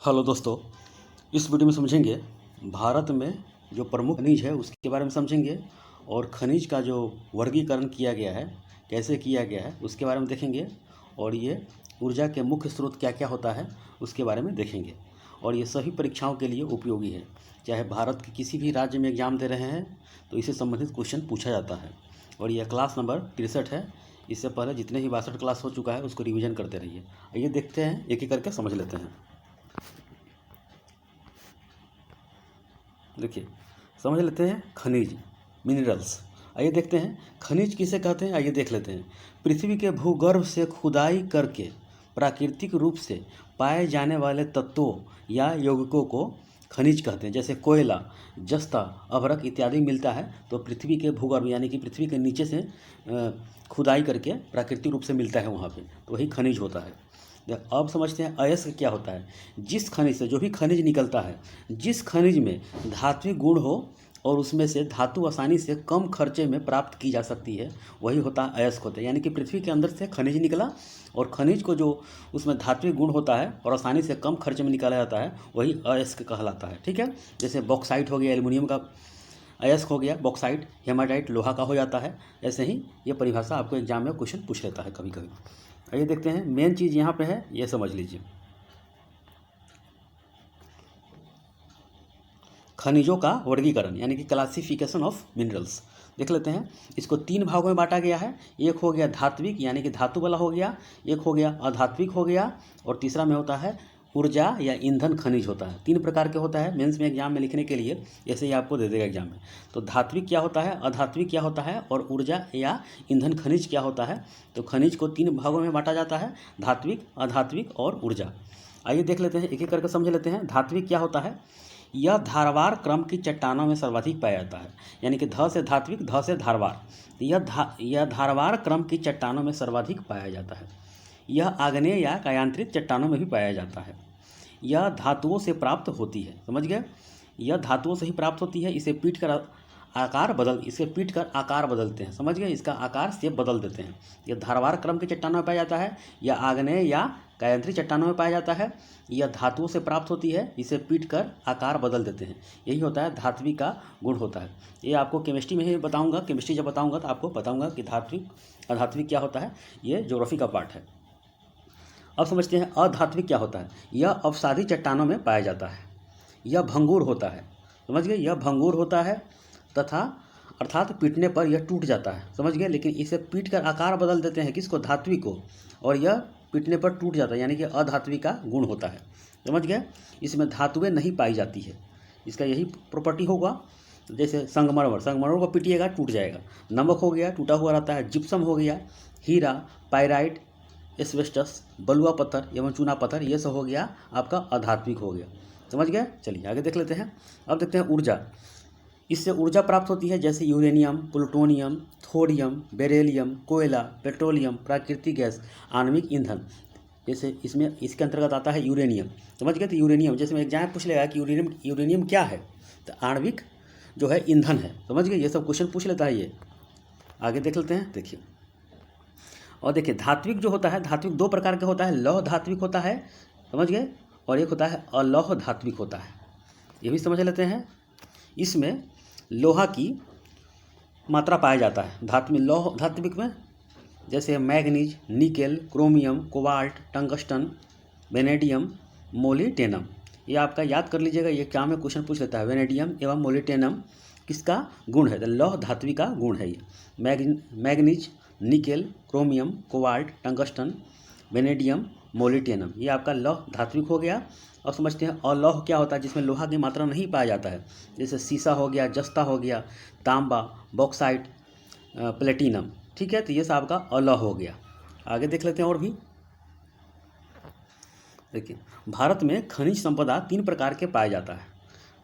Hello दोस्तों, इस video में समझेंगे भारत में जो प्रमुख खनिज है उसके बारे में समझेंगे और खनिज का जो वर्गीकरण किया गया है, कैसे किया गया है उसके बारे में देखेंगे। और ये ऊर्जा के मुख्य स्रोत क्या क्या होता है उसके बारे में देखेंगे। और ये सभी परीक्षाओं के लिए उपयोगी है। चाहे भारत के किसी भी राज्य में एग्जाम दे रहे हैं तो इससे संबंधित क्वेश्चन पूछा जाता है। और यह क्लास नंबर 63 है। इससे पहले जितने भी 62 क्लास हो चुका है उसको रिविज़न करते रहिए। आइए देखते हैं, एक एक करके समझ लेते हैं। देखिए, समझ लेते हैं खनिज, मिनरल्स। आइए देखते हैं खनिज किसे कहते हैं। आइए देख लेते हैं। पृथ्वी के भूगर्भ से खुदाई करके प्राकृतिक रूप से पाए जाने वाले तत्वों या यौगिकों को खनिज कहते हैं। जैसे कोयला, जस्ता, अभ्रक इत्यादि मिलता है तो पृथ्वी के भूगर्भ यानी कि पृथ्वी के नीचे से खुदाई करके प्राकृतिक रूप से मिलता है वहाँ पे, तो वही खनिज होता है। अब समझते हैं अयस्क क्या होता है। जिस खनिज से, जो भी खनिज निकलता है, जिस खनिज में धात्विक गुण हो और उसमें से धातु आसानी से कम खर्चे में प्राप्त की जा सकती है, वही होता है अयस्क होता है। यानी कि पृथ्वी के अंदर से खनिज निकला और खनिज को जो उसमें धात्विक गुण होता है और आसानी से कम खर्चे में निकाला जाता है, वही अयस्क कहलाता है। ठीक है, जैसे बॉक्साइट हो गया, एल्युमिनियम का अयस्क हो गया बॉक्साइट, हेमाटाइट लोहा का हो जाता है। ऐसे ही ये परिभाषा आपको एग्जाम में क्वेश्चन पूछ लेता है कभी कभी। आइए देखते हैं, मेन चीज़ यहाँ पे है, ये समझ लीजिए। खनिजों का वर्गीकरण यानी कि क्लासिफिकेशन ऑफ मिनरल्स देख लेते हैं। इसको 3 भागों में बांटा गया है। एक हो गया धात्विक यानी कि धातु वाला हो गया, एक हो गया अधात्विक हो गया, और तीसरा में होता है ऊर्जा या ईंधन खनिज होता है। 3 प्रकार के होता है। मेंस में एग्जाम में लिखने के लिए ऐसे ही आपको दे देगा एग्जाम में। तो धात्विक क्या होता है, अधात्विक क्या होता है, और ऊर्जा या ईंधन खनिज क्या होता है। तो खनिज को 3 भागों में बांटा जाता है, धात्विक, अधात्विक और ऊर्जा। आइए देख लेते हैं, एक एक करके समझ लेते हैं। धात्विक क्या होता है, यह धारवार क्रम की चट्टानों में सर्वाधिक पाया जाता है। यानी कि ध से धात्विक, ध से धारवार। यह धारवार क्रम की चट्टानों में सर्वाधिक पाया जाता है। यह आग्नेय या कायांतरित चट्टानों में भी पाया जाता है। यह धातुओं से प्राप्त होती है। समझ गए, यह धातुओं से ही प्राप्त होती है। इसे पीट कर आकार बदलते हैं। समझ गए, इसका आकार से बदल देते हैं। यह धारवार क्रम की चट्टानों में पाया जाता है, यह आग्नेय या कायांतरित चट्टानों में पाया जाता है। यह धातुओं से प्राप्त होती है, इसे पीट कर आकार बदल देते हैं। यही होता है धात्विक का गुण होता है। ये आपको केमिस्ट्री में ही बताऊंगा। केमिस्ट्री जब बताऊंगा तो आपको बताऊंगा कि धात्विक अधात्विक क्या होता है। ये ज्योग्राफी का पार्ट है। अब समझते हैं अधात्विक क्या होता है। यह अवसादी चट्टानों में पाया जाता है। यह भंगुर होता है। समझ गए, यह भंगुर होता है तथा अर्थात पीटने पर यह टूट जाता है। समझ गए, लेकिन इसे पीट कर आकार बदल देते हैं, किसको, धात्विक को, और यह पीटने पर टूट जाता है। यानी कि अधात्विक का गुण होता है। समझ गए, इसमें धातुएं नहीं पाई जाती है, इसका यही प्रॉपर्टी होगा। जैसे संगमरमर को पीटिएगा टूट जाएगा। नमक हो गया, टूटा हुआ रहता है। जिप्सम हो गया, हीरा, पायराइट, एस्बेस्टस, बलुआ पत्थर एवं चूना पत्थर, ये सब हो गया आपका अधात्विक हो गया। समझ गए, चलिए आगे देख लेते हैं। अब देखते हैं ऊर्जा। इससे ऊर्जा प्राप्त होती है, जैसे यूरेनियम, प्लूटोनियम, थोरियम, बेरिलियम, कोयला, पेट्रोलियम, प्राकृतिक गैस, आणविक ईंधन। जैसे इसमें इसके अंतर्गत आता है यूरेनियम। समझ गए, तो यूरेनियम जैसे मैं एग्जाम पूछ लेगा कि यूरेनियम क्या है, तो आणविक जो है ईंधन है। समझ गए, ये सब क्वेश्चन पूछ लेता है ये। आगे देख लेते हैं, देखिए। और देखिए धात्विक जो होता है, धात्विक 2 प्रकार का होता है। लौह धात्विक होता है, समझ गए, और एक होता है अलौह धात्विक होता है। ये भी समझ लेते हैं। इसमें लोहा की मात्रा पाया जाता है लौह धात्विक में, जैसे manganese, nickel, chromium, cobalt, tungsten, vanadium, molybdenum. ये आपका याद कर लीजिएगा, ये क्या में क्वेश्चन पूछ लेता है। वेनेडियम एवं मोलिटेनम किसका गुण है, तो लौह धात्विक का गुण है ये। Manganese, nickel, chromium, cobalt, tungsten, vanadium, molybdenum, ये आपका लौह धात्विक हो गया। अब समझते हैं अलौह क्या होता है, जिसमें लोहा की मात्रा नहीं पाया जाता है। जैसे सीसा हो गया, जस्ता हो गया, तांबा, बॉक्साइट, प्लेटिनम। ठीक है, तो ये सब आपका अलौह हो गया। आगे देख लेते हैं और भी। देखिए, भारत में खनिज संपदा 3 प्रकार के पाया जाता है।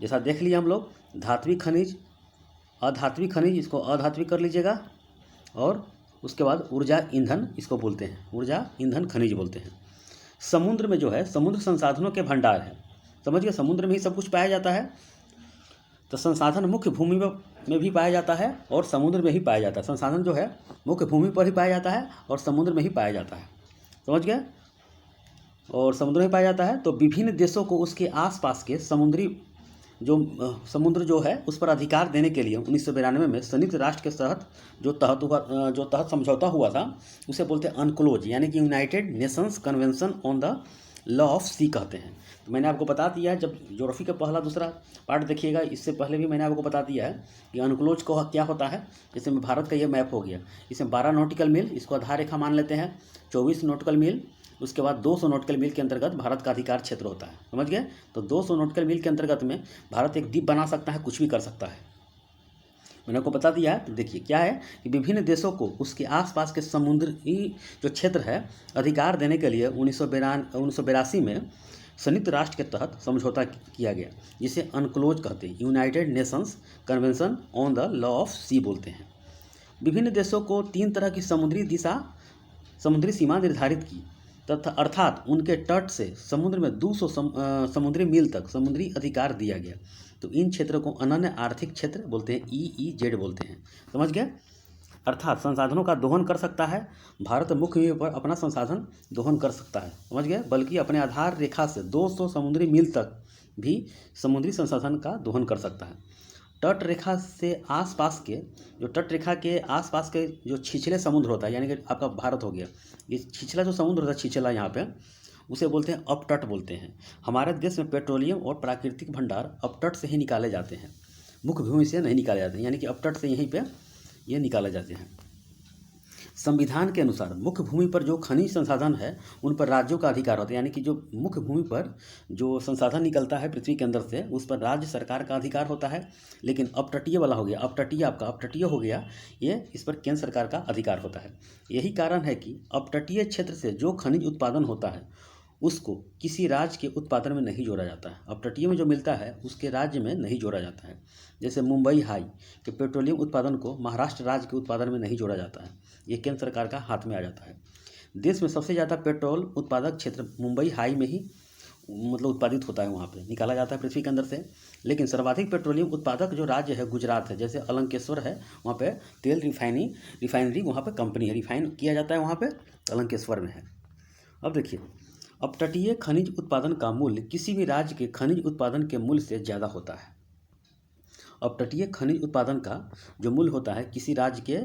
जैसा देख लिया हम लोग, धात्विक खनिज, अधात्विक खनिज, इसको अधात्विक कर लीजिएगा, और उसके बाद ऊर्जा ईंधन इसको बोलते हैं, ऊर्जा ईंधन खनिज बोलते हैं। समुद्र में जो है, समुद्र संसाधनों के भंडार है। समझ गए, समुद्र में ही सब कुछ पाया जाता है। तो संसाधन मुख्य भूमि में भी पाया जाता है और समुद्र में ही पाया जाता है। संसाधन जो है मुख्य भूमि पर ही पाया जाता है और समुद्र में ही पाया जाता है। समझ गए, और समुद्र में पाया जाता है। तो विभिन्न देशों को उसके आसपास के समुद्र जो है उस पर अधिकार देने के लिए 1992 में संयुक्त राष्ट्र के तहत जो तहत समझौता हुआ था उसे बोलते हैं अनक्लोज, यानी कि United Nations Convention on the Law of the कहते हैं। तो मैंने आपको बता दिया है, जब ज्योग्राफी का पहला दूसरा पार्ट देखिएगा, इससे पहले भी मैंने आपको बता दिया है कि अनक्लोज को क्या होता है। जैसे में भारत का ये मैप हो गया, इसमें 12 नॉटिकल मील इसको आधार रेखा मान लेते हैं, 24 नॉटिकल मील, उसके बाद 200 नॉटिकल मील के अंतर्गत भारत का अधिकार क्षेत्र होता है। समझ गए? तो 200 नॉटिकल मील के अंतर्गत में भारत एक द्वीप बना सकता है, कुछ भी कर सकता है। मैंने आपको बता दिया है। तो देखिए क्या है कि विभिन्न देशों को उसके आसपास के समुद्री जो क्षेत्र है अधिकार देने के लिए 1982 में संयुक्त राष्ट्र के तहत समझौता किया गया, जिसे अनक्लोज कहते हैं, United Nations Convention on the Law of the बोलते हैं। विभिन्न देशों को 3 तरह की समुद्री सीमा निर्धारित की तथा अर्थात उनके तट से समुद्र में 200 समुद्री मील तक समुद्री अधिकार दिया गया। तो इन क्षेत्रों को अनन्य आर्थिक क्षेत्र बोलते हैं, EEZ बोलते हैं। समझ गए? अर्थात संसाधनों का दोहन कर सकता है भारत, मुख्य भूमि पर अपना संसाधन दोहन कर सकता है। समझ गए? बल्कि अपने आधार रेखा से 200 समुद्री मील तक भी समुद्री संसाधन का दोहन कर सकता है। तट रेखा के आसपास के जो छिछले समुद्र होता है, यानी कि आपका भारत हो गया, ये छिछला जो समुद्र होता है, छिछला यहाँ पे, उसे बोलते हैं अपतट बोलते हैं। हमारे देश में पेट्रोलियम और प्राकृतिक भंडार अपतट से ही निकाले जाते हैं, मुख्य भूमि से नहीं निकाले जाते हैं, यानी कि अपतट से यहीं पे ये निकाले जाते हैं। संविधान के अनुसार मुख्य भूमि पर जो खनिज संसाधन है उन पर राज्यों का अधिकार होता है, यानी कि जो मुख्य भूमि पर जो संसाधन निकलता है पृथ्वी के अंदर से उस पर राज्य सरकार का अधिकार होता है। लेकिन अपतटीय वाला हो गया, अपतटीय हो गया, ये इस पर केंद्र सरकार का अधिकार होता है। यही कारण है कि अपतटीय क्षेत्र से जो खनिज उत्पादन होता है उसको किसी राज्य के उत्पादन में नहीं जोड़ा जाता है। अपतटीय में जो मिलता है उसके राज्य में नहीं जोड़ा जाता है। जैसे मुंबई हाई के पेट्रोलियम उत्पादन को महाराष्ट्र राज्य के उत्पादन में नहीं जोड़ा जाता है, ये केंद्र सरकार का हाथ में आ जाता है। देश में सबसे ज़्यादा पेट्रोल उत्पादक क्षेत्र मुंबई हाई में ही मतलब उत्पादित होता है, वहाँ पे निकाला जाता है पृथ्वी के अंदर से। लेकिन सर्वाधिक पेट्रोलियम उत्पादक जो राज्य है गुजरात है, जैसे अलंकेश्वर है, वहाँ पे तेल रिफाइनरी वहाँ पे कंपनी है, रिफाइन किया जाता है, वहाँ पे अलंकेश्वर में है। अब देखिए, अपतटीय खनिज उत्पादन का मूल्य किसी भी राज्य के खनिज उत्पादन के मूल्य से ज़्यादा होता है। अपतटीय खनिज उत्पादन का जो मूल्य होता है किसी राज्य के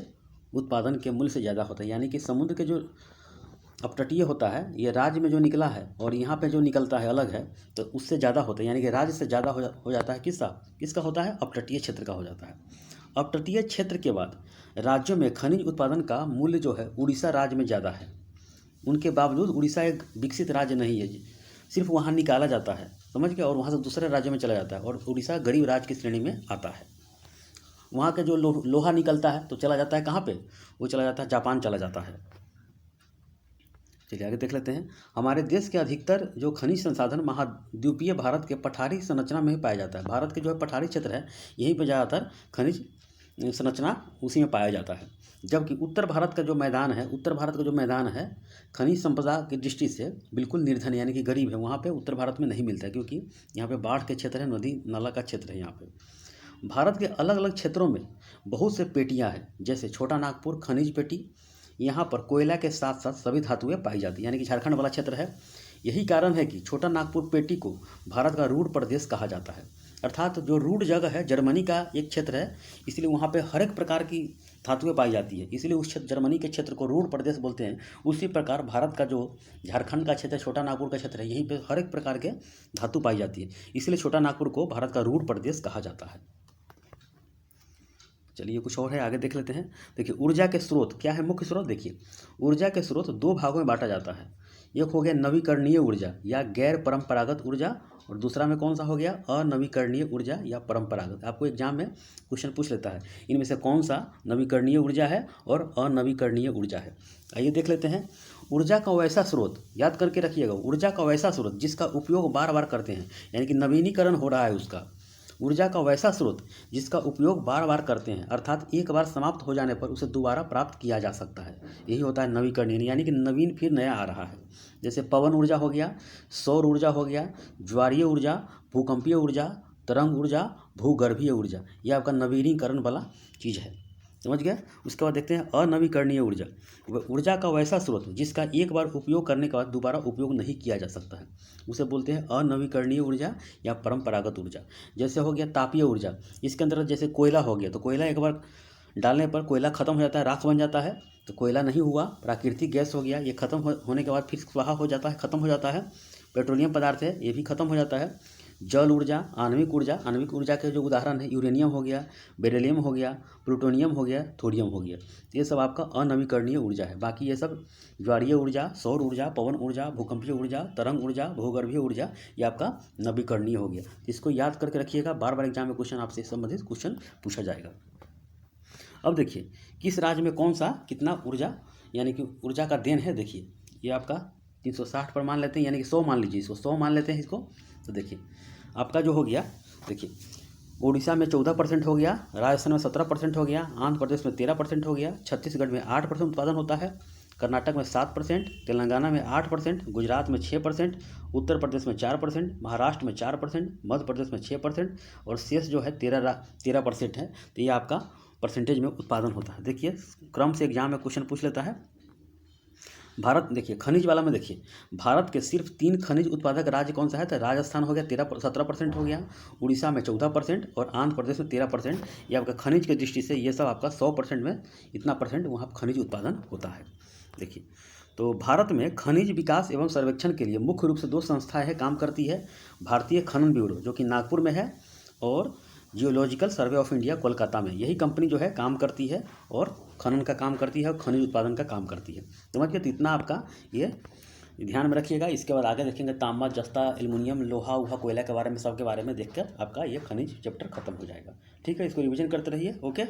उत्पादन के मूल्य से ज़्यादा होता है, यानी कि समुद्र के जो अपतटीय होता है ये राज्य में जो निकला है और यहाँ पे जो निकलता है अलग है, तो उससे ज़्यादा होता है, यानी कि राज्य से ज़्यादा हो जाता है। किसका होता है? अपतटीय क्षेत्र का हो जाता है। अपतटीय क्षेत्र के बाद राज्यों में खनिज उत्पादन का मूल्य जो है उड़ीसा राज्य में ज़्यादा है। उनके बावजूद उड़ीसा एक विकसित राज्य नहीं है, सिर्फ वहाँ निकाला जाता है, समझ गए, और वहाँ से दूसरे राज्यों में चला जाता है, और उड़ीसा गरीब राज्य की श्रेणी में आता है। वहाँ के जो लोहा निकलता है तो चला जाता है कहाँ पे? वो चला जाता है जापान चला जाता है। चलिए आगे देख लेते हैं। हमारे देश के अधिकतर जो खनिज संसाधन महाद्वीपीय भारत के पठारी संरचना में ही पाया जाता है। भारत के जो पठारी क्षेत्र है यहीं पर ज़्यादातर खनिज संरचना उसी में पाया जाता है। जबकि उत्तर भारत का जो मैदान है खनिज संपदा की दृष्टि से बिल्कुल निर्धन यानी कि गरीब है, वहाँ पे उत्तर भारत में नहीं मिलता है, क्योंकि यहाँ पे बाढ़ के क्षेत्र है, नदी नाला का क्षेत्र है। यहाँ पे भारत के अलग अलग क्षेत्रों में बहुत से पेटियाँ हैं, जैसे छोटा नागपुर खनिज पेटी, यहाँ पर कोयला के साथ साथ सभी धातुएँ पाई जाती हैं, यानी कि झारखंड वाला क्षेत्र है। यही कारण है कि छोटा नागपुर पेटी को भारत का रूढ़ प्रदेश कहा जाता है, अर्थात जो रूढ़ जगह है जर्मनी का एक क्षेत्र है, इसलिए वहाँ पे हर एक प्रकार की धातुएं पाई जाती है, इसलिए उस क्षेत्र जर्मनी के क्षेत्र को रूढ़ प्रदेश बोलते हैं। उसी प्रकार भारत का जो झारखंड का क्षेत्र है, छोटा नागपुर का क्षेत्र है, यहीं पे हर एक प्रकार के धातु पाई जाती है, इसलिए छोटा नागपुर को भारत का रूढ़ प्रदेश कहा जाता है। चलिए कुछ और है, आगे देख लेते हैं। देखिए ऊर्जा के स्रोत क्या है, मुख्य स्रोत। देखिए ऊर्जा के स्रोत 2 भागों में बांटा जाता है, एक हो गया नवीकरणीय ऊर्जा या गैर परंपरागत ऊर्जा, और दूसरा में कौन सा हो गया, अनवीकरणीय ऊर्जा या परंपरागत। आपको एग्जाम में क्वेश्चन पूछ लेता है इनमें से कौन सा नवीकरणीय ऊर्जा है और अनवीकरणीय ऊर्जा है। आइए देख लेते हैं। ऊर्जा का वैसा स्रोत, याद करके रखिएगा, ऊर्जा का वैसा स्रोत जिसका उपयोग बार बार करते हैं, यानी कि नवीनीकरण हो रहा है उसका। ऊर्जा का वैसा स्रोत जिसका उपयोग बार बार करते हैं, अर्थात एक बार समाप्त हो जाने पर उसे दोबारा प्राप्त किया जा सकता है, यही होता है नवीकरणीय, यानी कि नवीन फिर नया आ रहा है। जैसे पवन ऊर्जा हो गया, सौर ऊर्जा हो गया, ज्वारीय ऊर्जा, भूकंपीय ऊर्जा, तरंग ऊर्जा, भूगर्भीय ऊर्जा, यह आपका नवीनीकरण वाला चीज़ है। समझ गया। उसके बाद देखते हैं अनवीकरणीय ऊर्जा। ऊर्जा का वैसा स्रोत जिसका एक बार उपयोग करने के बाद दोबारा उपयोग नहीं किया जा सकता है, उसे बोलते हैं अनवीकरणीय ऊर्जा या परंपरागत ऊर्जा। जैसे हो गया तापीय ऊर्जा, इसके अंदर जैसे कोयला हो गया, तो कोयला एक बार डालने पर कोयला खत्म हो जाता है, राख बन जाता है, तो कोयला नहीं हुआ, प्राकृतिक गैस हो गया, ये खत्म होने के बाद फिर स्वाहा हो जाता है, खत्म हो जाता है। पेट्रोलियम पदार्थ है, ये भी खत्म हो जाता है। जल ऊर्जा, आणविक ऊर्जा के जो उदाहरण है यूरेनियम हो गया, बेरिलियम हो गया, प्लूटोनियम हो गया, थोरियम हो गया, ये सब आपका अनवीकरणीय ऊर्जा है। बाकी ये सब ज्वारीय ऊर्जा, सौर ऊर्जा, पवन ऊर्जा, भूकंपीय ऊर्जा, तरंग ऊर्जा, भूगर्भीय ऊर्जा, ये आपका नवीकरणीय हो गया। इसको याद करके रखिएगा, बार बार एग्जाम में क्वेश्चन आपसे संबंधित क्वेश्चन पूछा जाएगा। अब देखिए किस राज्य में कौन सा कितना ऊर्जा यानी कि ऊर्जा का देन है। देखिए ये आपका 360 पर मान लेते हैं, यानी कि 100 मान लीजिए, इसको 100 मान लेते हैं इसको। तो देखिए आपका जो हो गया, देखिए उड़ीसा में 14% हो गया, राजस्थान में 17% हो गया, आंध्र प्रदेश में 13% हो गया, छत्तीसगढ़ में 8% उत्पादन होता है, कर्नाटक में 7%, तेलंगाना में 8%, गुजरात में 6%, उत्तर प्रदेश में 4%, महाराष्ट्र में 4%, मध्य प्रदेश में 6% और शेष जो है 13% है। तो ये आपका परसेंटेज में उत्पादन होता है। देखिए क्रम से एग्जाम में क्वेश्चन पूछ लेता है। भारत, देखिए खनिज वाला में देखिए भारत के सिर्फ 3 खनिज उत्पादक राज्य कौन सा है, तो राजस्थान हो गया 17% हो गया, उड़ीसा में 14% और आंध्र प्रदेश में 13%। ये आपका खनिज की दृष्टि से ये सब आपका 100% में इतना परसेंट वहाँ खनिज उत्पादन होता है। देखिए तो भारत में खनिज विकास एवं सर्वेक्षण के लिए मुख्य रूप से 2 संस्थाएं हैं काम करती है। भारतीय खनन ब्यूरो जो कि नागपुर में है और geological survey of India Kolkata में, यही कंपनी जो है काम करती है और खनन का काम करती है और खनिज उत्पादन का काम करती है। समझ गए। तो इतना आपका ये ध्यान में रखिएगा। इसके बाद आगे देखेंगे तांबा, जस्ता, एल्युमिनियम, लोहा उहा, कोयला के बारे में, सब के बारे में देखकर आपका ये खनिज चैप्टर खत्म हो जाएगा। ठीक है, इसको रिवीजन करते रहिए। ओके।